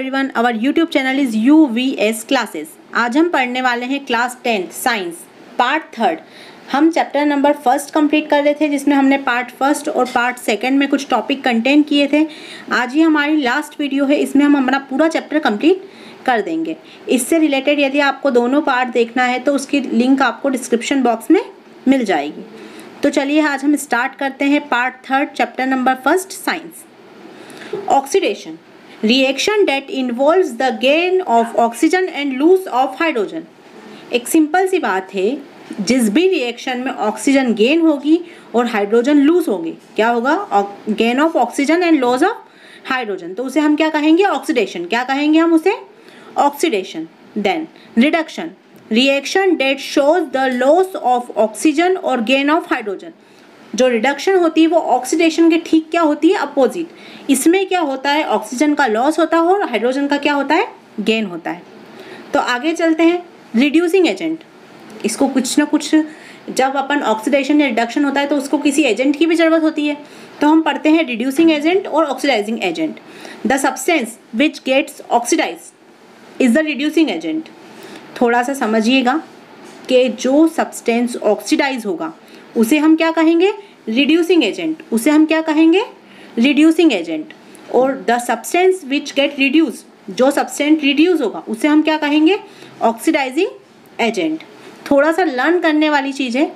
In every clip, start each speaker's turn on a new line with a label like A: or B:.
A: Everyone, our YouTube channel is UVS classes. आज हम पढ़ने वाले हैं क्लास 10th साइंस पार्ट 3। हम चैप्टर नंबर 1 कंप्लीट कर रहे थे, जिसमें हमने पार्ट 1 और पार्ट 2 में कुछ टॉपिक कंटेन किए थे। आज ही हमारी लास्ट वीडियो है, इसमें हम हमारा पूरा चैप्टर कंप्लीट कर देंगे। इससे रिलेटेड यदि आपको दोनों पार्ट देखना है तो उसकी लिंक आपको डिस्क्रिप्शन बॉक्स में मिल जाएगी। तो चलिए आज हम स्टार्ट करते हैं part 3 chapter number 1 science. Oxidation, reaction that involves the gain of oxygen and loss of hydrogen. एक सिंपल सी बात है, जिस भी रिएक्शन में ऑक्सीजन गेन होगी और हाइड्रोजन लूज होगी, क्या होगा? Gain of oxygen and loss of hydrogen, तो उसे हम क्या कहेंगे? ऑक्सीडेशन। क्या कहेंगे हम उसे? Oxidation. Then reduction, reaction that shows the loss of oxygen और गेन ऑफ हाइड्रोजन। जो रिडक्शन होती है वो ऑक्सीडेशन के ठीक क्या होती है? अपोजिट। इसमें क्या होता है? ऑक्सीजन का लॉस होता है और हाइड्रोजन का क्या होता है? गेन होता है। तो आगे चलते हैं। रिड्यूसिंग एजेंट, इसको कुछ ना कुछ, जब अपन ऑक्सीडेशन या रिडक्शन होता है तो उसको किसी एजेंट की भी जरूरत होती है। तो हम पढ़ते हैं रिड्यूसिंग एजेंट और oxidising agent. The substance which gets oxidised is the reducing agent. थोड़ा सा समझिएगा कि जो सब्सटेंस ऑक्सीडाइज होगा उसे हम क्या कहेंगे? Reducing agent. उसे हम क्या कहेंगे? Reducing agent. और the substance which get reduce, जो सब्सटेंस रिड्यूस होगा उसे हम क्या कहेंगे? Oxidising agent. थोड़ा सा लर्न करने वाली चीज़ है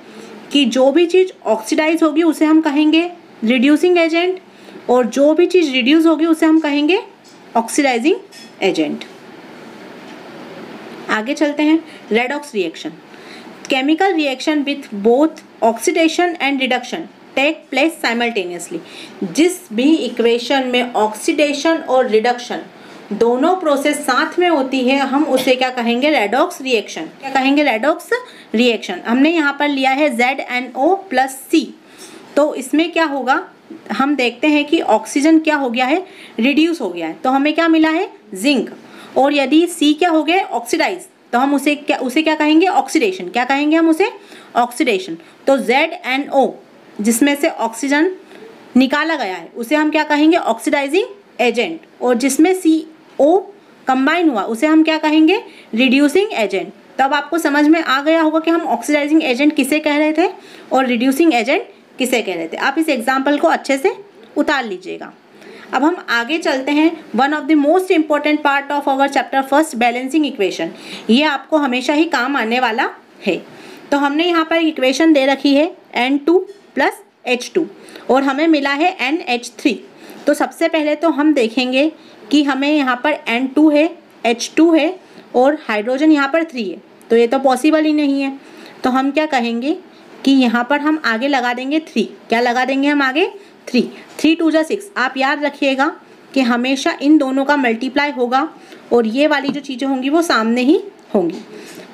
A: कि जो भी चीज़ ऑक्सीडाइज होगी उसे हम कहेंगे रिड्यूसिंग एजेंट, और जो भी चीज़ रिड्यूस होगी उसे हम कहेंगे ऑक्सीडाइजिंग एजेंट। आगे चलते हैं। Redox reaction, chemical reaction with both oxidation and reduction take place simultaneously. जिस भी इक्वेशन में ऑक्सीडेशन और रिडक्शन दोनों प्रोसेस साथ में होती है, हम उसे क्या कहेंगे? Redox reaction. क्या कहेंगे? Redox reaction. हमने यहाँ पर लिया है ZNO+C। तो इसमें क्या होगा? हम देखते हैं कि ऑक्सीजन क्या हो गया है? रिड्यूस हो गया है, तो हमें क्या मिला है? जिंक। और यदि C क्या हो गया? ऑक्सीडाइज, तो हम उसे क्या कहेंगे? ऑक्सीडेशन। क्या कहेंगे हम उसे? ऑक्सीडेशन। तो ZNO जिसमें से ऑक्सीजन निकाला गया है उसे हम क्या कहेंगे? Oxidising agent. और जिसमें CO कंबाइन हुआ उसे हम क्या कहेंगे? Reducing agent. तब आपको समझ में आ गया होगा कि हम ऑक्सीडाइजिंग एजेंट किसे कह रहे थे और रिड्यूसिंग एजेंट किसे कह रहे थे। आप इस एग्जाम्पल को अच्छे से उतार लीजिएगा। अब हम आगे चलते हैं। One of the most important part of our chapter 1 balancing equation. ये आपको हमेशा ही काम आने वाला है। तो हमने यहाँ पर इक्वेशन दे रखी है N2 + H2 और हमें मिला है NH3। तो सबसे पहले तो हम देखेंगे कि हमें यहाँ पर N2 है, H2 है और हाइड्रोजन यहाँ पर 3 है, तो ये तो पॉसिबल ही नहीं है। तो हम क्या कहेंगे कि यहाँ पर हम आगे लगा देंगे 3। क्या लगा देंगे हम आगे? 3। 3 2 6। आप याद रखिएगा कि हमेशा इन दोनों का मल्टीप्लाई होगा और ये वाली जो चीज़ें होंगी वो सामने ही होंगी।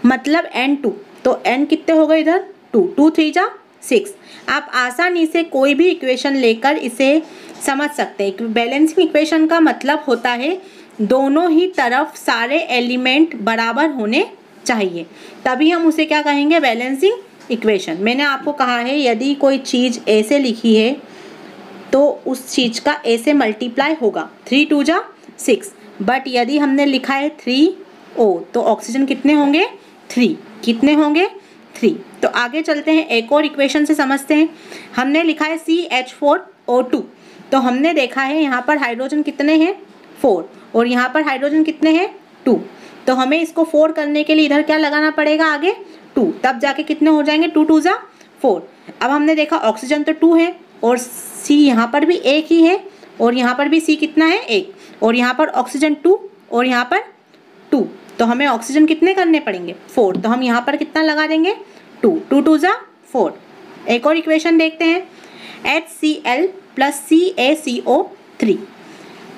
A: मतलब N2, तो N कितने हो गए इधर? 2। 2 3 6। आप आसानी से कोई भी इक्वेशन लेकर इसे समझ सकते हैं। बैलेंसिंग इक्वेशन का मतलब होता है दोनों ही तरफ सारे एलिमेंट बराबर होने चाहिए, तभी हम उसे क्या कहेंगे? Balancing equation. मैंने आपको कहा है यदि कोई चीज़ ऐसे लिखी है तो उस चीज़ का ऐसे मल्टीप्लाई होगा। 3 2 6। बट यदि हमने लिखा है 3O तो ऑक्सीजन कितने होंगे? 3। कितने होंगे? 3। तो आगे चलते हैं, एक और इक्वेशन से समझते हैं। हमने लिखा है CH4O2। तो हमने देखा है यहाँ पर हाइड्रोजन कितने हैं? 4। और यहाँ पर हाइड्रोजन कितने हैं? 2। तो हमें इसको 4 करने के लिए इधर क्या लगाना पड़ेगा? आगे 2, तब जाके कितने हो जाएंगे? 2 2 4। अब हमने देखा ऑक्सीजन तो 2 है और C यहाँ पर भी 1 ही है और यहाँ पर भी C कितना है? 1। और यहाँ पर ऑक्सीजन 2 और यहाँ पर 2, तो हमें ऑक्सीजन कितने करने पड़ेंगे? 4। तो हम यहाँ पर कितना लगा देंगे? 2। 2 2 4। एक और इक्वेशन देखते हैं। HCl + CaCO3।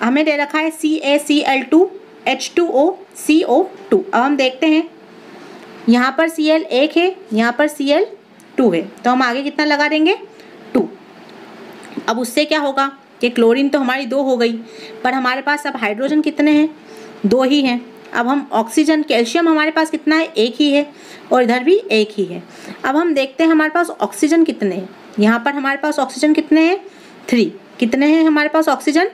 A: हमें दे रखा है CaCl2 H2O CO2। अब हम देखते हैं, यहाँ पर Cl 1 है, यहाँ पर Cl 2 है, तो हम आगे कितना लगा देंगे? 2। अब उससे क्या होगा कि क्लोरीन तो हमारी 2 हो गई, पर हमारे पास अब हाइड्रोजन कितने हैं? 2 ही हैं। अब हम ऑक्सीजन, कैल्शियम हमारे पास कितना है? 1 ही है और इधर भी 1 ही है। अब हम देखते हैं हमारे पास ऑक्सीजन कितने हैं। यहाँ पर हमारे पास ऑक्सीजन कितने हैं? 3। कितने हैं हमारे पास ऑक्सीजन?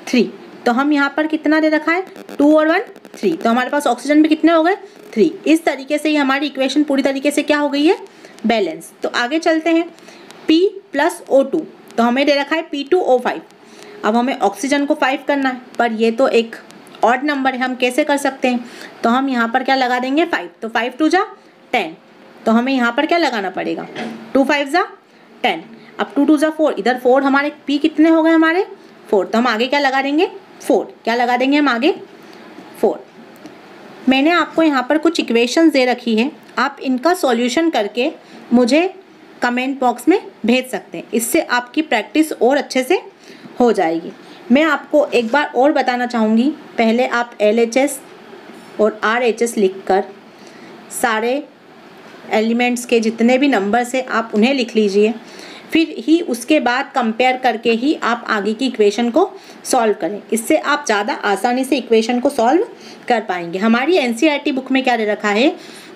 A: 3। तो हम यहाँ पर कितना दे रखा है 2 और 1 3, तो हमारे पास ऑक्सीजन भी कितने हो गए 3। इस तरीके से ही हमारी इक्वेशन पूरी तरीके से क्या हो गई है बैलेंस। तो आगे चलते हैं P + O2, तो हमें दे रखा है P2O5। अब हमें ऑक्सीजन को 5 करना है, पर ये तो एक ऑड नंबर है, हम कैसे कर सकते हैं, तो हम यहाँ पर क्या लगा देंगे 5, तो 5 2 जा 10, तो हमें यहाँ पर क्या लगाना पड़ेगा 2 5 जा 10, अब 2 2 जा 4, इधर 4 हमारे P कितने हो गए हमारे 4, तो हम आगे क्या लगा देंगे 4, क्या लगा देंगे हम आगे 4। मैंने आपको यहाँ पर कुछ इक्वेशंस दे रखी है, आप इनका सॉल्यूशन करके मुझे कमेंट बॉक्स में भेज सकते हैं, इससे आपकी प्रैक्टिस और अच्छे से हो जाएगी। मैं आपको एक बार और बताना चाहूँगी, पहले आप LHS और RHS लिखकर सारे एलिमेंट्स के जितने भी नंबर्स हैं आप उन्हें लिख लीजिए, फिर ही उसके बाद कंपेयर करके ही आप आगे की इक्वेशन को सॉल्व करें, इससे आप ज़्यादा आसानी से इक्वेशन को सॉल्व कर पाएंगे। हमारी NCERT बुक में क्या दे रखा है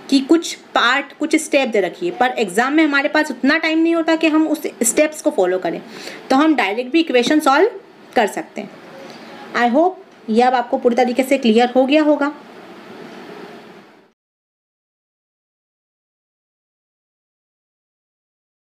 A: कि कुछ पार्ट कुछ स्टेप दे रखी है, पर एग्ज़ाम में हमारे पास उतना टाइम नहीं होता कि हम उस स्टेप्स को फॉलो करें, तो हम डायरेक्ट भी इक्वेशन सॉल्व कर सकते हैं। आई होप यह अब आपको पूरी तरीके से क्लियर हो गया होगा।